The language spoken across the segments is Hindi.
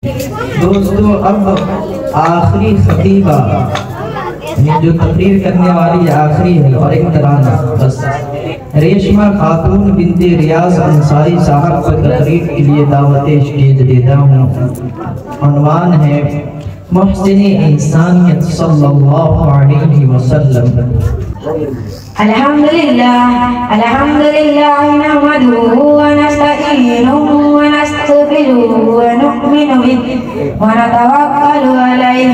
दोस्तों, अब आखिरी खतीबा जो तकरीर करने वाली आखिरी है और एक तराना बस रेशमा खातून बिनते रियाज अंसारी साहब को तकरीर के लिए दावत स्टेज देता हूँ। उन्वान है मुहसिने इंसानियत सल्लल्लाहु अलैहि वसल्लम। अल्हम्दुलिल्लाह अल्हम्दुलिल्लाह नहमदुहु व नस्तईनुहु व नस्तगफिरुहु व नु'मिनु बिही व नतवक्कलु अलैहि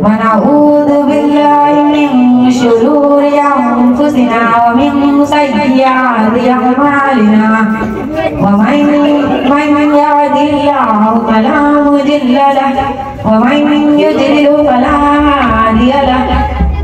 व नऊज़ु बिल्लाहि मिन शुरूरि अंफुसिना व मिन सय्यिआति अअमालिना व मन यहदिल्लाहु फला मुदिल्ल लहु व मन युद्लिल फला हादिय लहु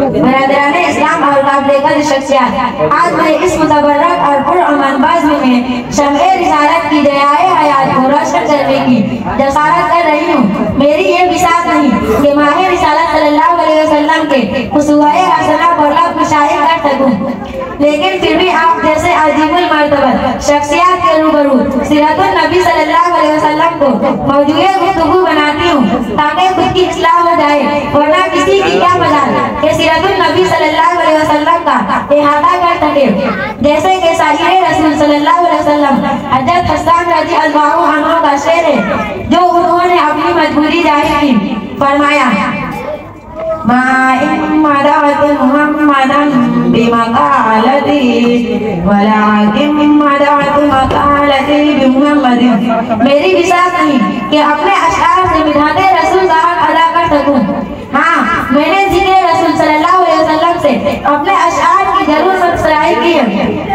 बरदरान इस्लाम और काबिल शख्सियत, आज मैं इस मुतबर्रक और पुरअमन बाज़मी में शम्ए रिसालत की दरियाए हयात को रोशन करने की जसारत कर रही हूँ। मेरी ये बिसात नहीं कि माहे रिसालत सल्लल्लाहु अलैहि वसल्लम के खुशुआए हसना पर लब शाहिद कर सकूँ, लेकिन फिर भी आप जैसे अजीबुल मर्तबत शख्सियत के रूबरू सीरतुन नबी सल्लल्लाहु अलैहि वसल्लम को मौजूए गुफ्तगू बनाती हूँ ताकि खुद की इस्लाह हो जाए, वरना किसी की क्या मजाल कि सीरतुन नबी सल्लल्लाहु अलैहि वसल्लम का इहाता कर सके। जैसे कि साहिरे रसूल सल्लल्लाहु अलैहि वसल्लम हज़रत हसन रज़ी अल्लाहु अन्हु का शेर है, जो उन्होंने अपनी मजबूरी जाहिर की। फरमाया मा इम्मदात मुहम्मदन बिमकालती वलाकिन इम्मदात मकालती बिमुहम्मदिन। मेरी विश्वास नहीं कि अपने अशआर से मिठाते रसूल का हक अदा कर सकूं। हाँ, मैंने जिक्र रसूल सल्लल्लाहु अलैहि वसल्लम से अपने अशआर की जरूर सराही की है।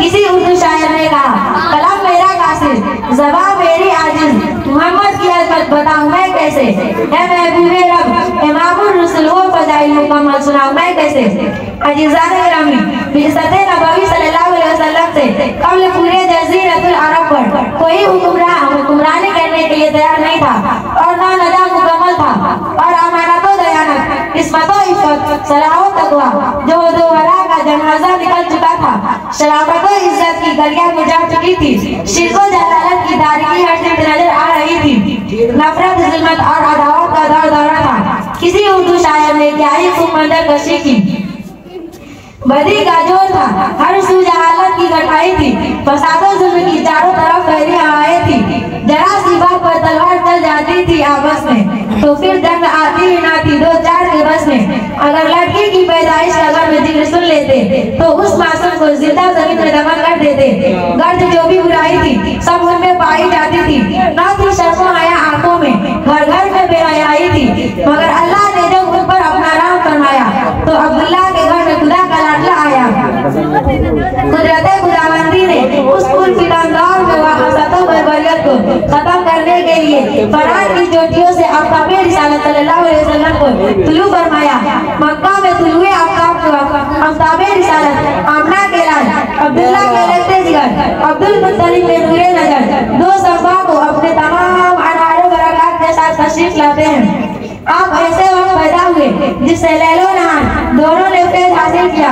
किसी उर्दू शायर ने कहा, कलम मेरा कासिर, ज़बान मेरी आजिज़, मोहम्मद की अज़मत बताऊं मैं कैसे, है महबूबे रब इमामुर रसूल वो फज़ाइल मुकम्मल सुनाऊं मैं कैसे। अज़ीज़ाने गिरामी, बिअसते नबवी सल्लल्लाहु अलैहि वसल्लम से कब्ल पूरे जज़ीरतुल अरब पर कोई हुक्मरानी करने के लिए तैयार नहीं था और ना नज़ा मुकम्मल था और अमानत व दयानत, इस्मत व इफ़्फ़त, सलाह व तक़वा जो दोबारा का जनाज़ा निकल चुका था, शराफत व इज्जत की गलियां गुजार चुकी थी, शिर्क व जलालत की तारीकी हर सिमत नजर आ रही थी, नफरत जुल्मत और अदावत का दौर दौरा था। किसी उर्दू शायर ने क्या ही खूब मंजर कशी की, बदी का जोर था, हर सू जहालत की गठाई थी, फसादो जुल्म की चारों तरफ फैली हवाएं थी, जरा सी बात पर तलवार चल जाती थी आपस में तो फिर जंग आती ही ना थी दो चार के बस में। अगर लड़की की पैदाइश का अगर में जिक्र सुन लेते तो उस मासूम को जिंदा जमीन में दफन कर देते। गर्द जो भी बुराई थी सब उनमें पाई जाती थी, न थी शर्मो आया आंखों में, घर घर में बेहयाई थी, मगर अल्लाह ने जब उन पर अपना राम फरमाया तो अब्दुल्ला के घर में खुदा का लाडला आया। कुदरत खुदावंदी ने उस कुल फितनदार में वाक़अतों बर्बरियत को खत्म करने के लिए फरार की चोटियों से आफ्ताबे रिसालत सल्लल्लाहु अलैहि वसल्लम को तुलू फरमाया। मक्का में तुलुए आफ्ताबे रिसालत आमना के लाल अब्दुल्ला के लगते जिगर अब्दुल मुत्तलिब के नूरे नजर दो सफा को अपने तमाम अनारों बरकत के साथ तशरीफ लाते हैं। आप ऐसे वक्त पैदा हुए जिससे लैलो नहार दोनों ने फैज़ हासिल किया।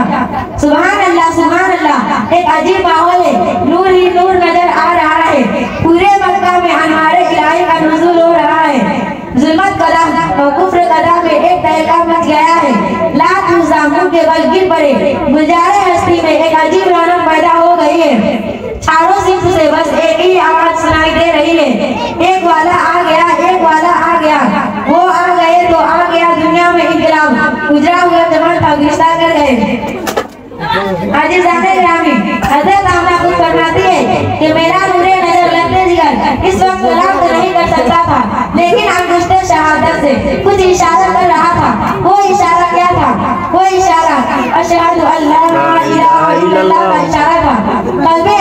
सुभान अल्लाह, एक अजीब माहौल है, नूर ही नूर नजर आ रहा है, पूरे मक्का में अनहारे इलाही का नुज़ूल हो रहा है। जुल्मत कदम और कुफ्र कदम में एक तहलका मच गया है, लाख मुज़ामुन के बल गिर पड़े, गुलजारे हस्ती में एक अजीब रौनक पैदा हो गई है। चारों सिर्फ से बस एक ही आवाज सुनाई दे रही है, एक वाला आ गया, एक वाला आ गया, वो आ गए तो आ गया दुनिया में इनकलाब, गुजरा हुआ जमाना था गुस्सा कर गए। अज़ीज़ाने गिरामी, हज़रत आमना खुद फरमाती है कि मेरा नूरे नजर लगते जिगर इस वक्त सलाम तो नहीं कर सकता था, लेकिन अंगुश्ते शहादत से कुछ इशारा कर रहा था। वो इशारा क्या था? वो इशारा अशहदु अल्ला इलाहा इल्लल्लाह का इशारा था। कल्बे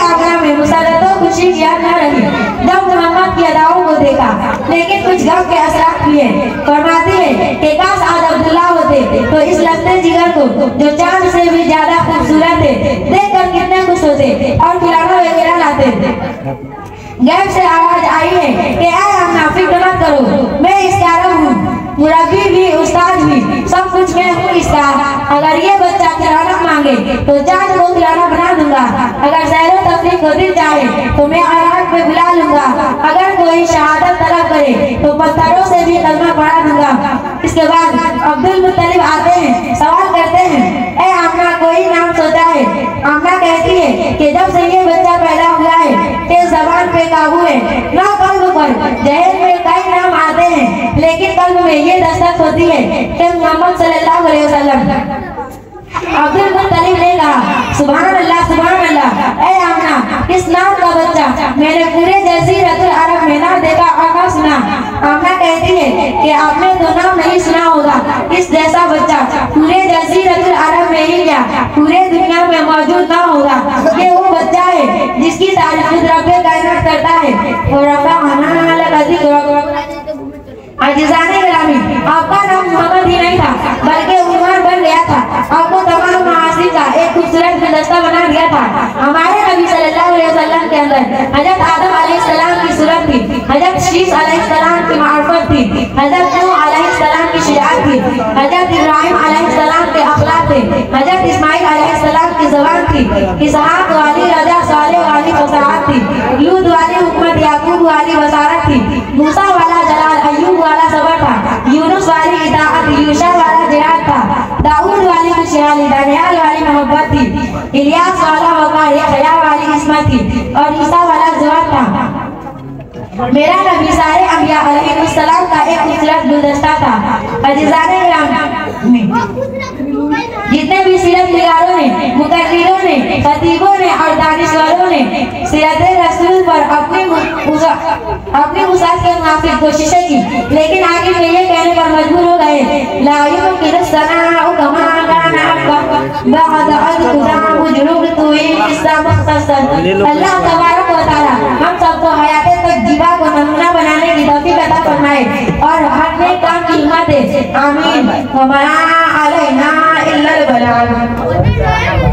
इस गम के असरात भी है। फरमाती है कि काश आज अब्दुल्ला होते तो इस लफ्ते जिगर को जो चांद से भी ज्यादा खूबसूरत है देखकर कितने खुश होते और खिलौना वगैरह लाते। गैब से आवाज आई है कि आए आमना फिक्र मत करो, मैं इसका रब हूँ, मुरब्बी भी उस्ताद भी सब कुछ मैं हूँ इसका। अगर ये बच्चा खिलौना मांगे तो चांद को खिलौना बना दूंगा। अगर सैरो तफरीक को दिल चाहे तो मैं आराम में बुला लूंगा। अगर कोई शहादत तलब करे तो पत्थरों से भी कलमा पढ़ा दूंगा। इसके बाद अब्दुल मुत्तलिब आते हैं, सवाल करते हैं, ए आमना कोई नाम सोचा है? आमना कहती है कि जब से ये बच्चा पैदा हुआ है तेज जबान पे काबू है, ना कल्ब पर। जहर में कई नाम आते हैं लेकिन कल्ब में ये दस्तक होती है कि मोहम्मद सल्लल्लाहु अलैहि वसल्लम। अब्दुल मुत्तलिब ने कहा सुभान अल्लाह, ए आमना इस नाम का बच्चा मैंने पूरे जज़ीरतुल अरब में ना देखा और ना सुना। आमना कहती है कि आपने तो नाम नहीं सुना होगा, इस जैसा बच्चा पूरे जज़ीरतुल अरब में ही क्या पूरे दुनिया में मौजूद ना होगा। ये वो बच्चा है जिसकी तारीफ खुद रब्बे कायनात करता है। और रब्बा अना लकज़ी अजीज़ाने गिरामी, आपका नाम मोहम्मद ही नहीं था बल्कि उमर बन गया था। आपको तमाम मासी का एक खूबसूरत गुलदस्ता बना दिया था। हमारे नबी सल्लल्लाहु अलैहि वसल्लम के अंदर हजरत आदम अलैहिस्सलाम की सूरत थी, हजरत शीश अलैहिस्सलाम की मार्फत थी, हजरत नूह अलैहिस्सलाम की शुजाअत थी, हजरत इब्राहिम अलैहिस्सलाम के अखलाक थे, हजरत इस्माइल अलैहिस्सलाम की ज़बान थी, इसहाक वाली रजा सालेह वाली फसाहत थी, लूत वाली हुकमत, याकूब वाली बसारत थी, मूसा वाला जलाल, अय्यूब वाला सबर था, यूनुस वाली इताअत, यूशा वाला जिहाद था, दाऊद वाली खुशहाली, दानियाल वाली मोहब्बत थी, इलियास वाला वकार, यहया वाली इस्मत थी और ईसा वाला ज़ुहद था। मेरा नबी सारे अंबिया अलैहिस्सलाम का एक खूबसूरत गुलदस्ता था। अजीज़ाने गिरामी, जितने भी सीरत निगारों ने, मुकर्रिरों ने, खतीबों ने और दानिशवरों ने सीरत रसूल पर अपनी वुसाअत के मुताबिक कोशिशें की, लेकिन आखिर में ये कहने पर मजबूर हो गए ला युमकिनु सनाउ कमा काना बअद अल-खुदा मुजरुब तुई इस्सा मुख्तसर। अल्लाह तबारक व तआला हम सबको हयाते तज्जिबा को नमूना बनाने की तौफीक अता फरमाए और हर नेक काम की हिम्मत दे। आमीन। व मा अलैना इल्लल बलाग।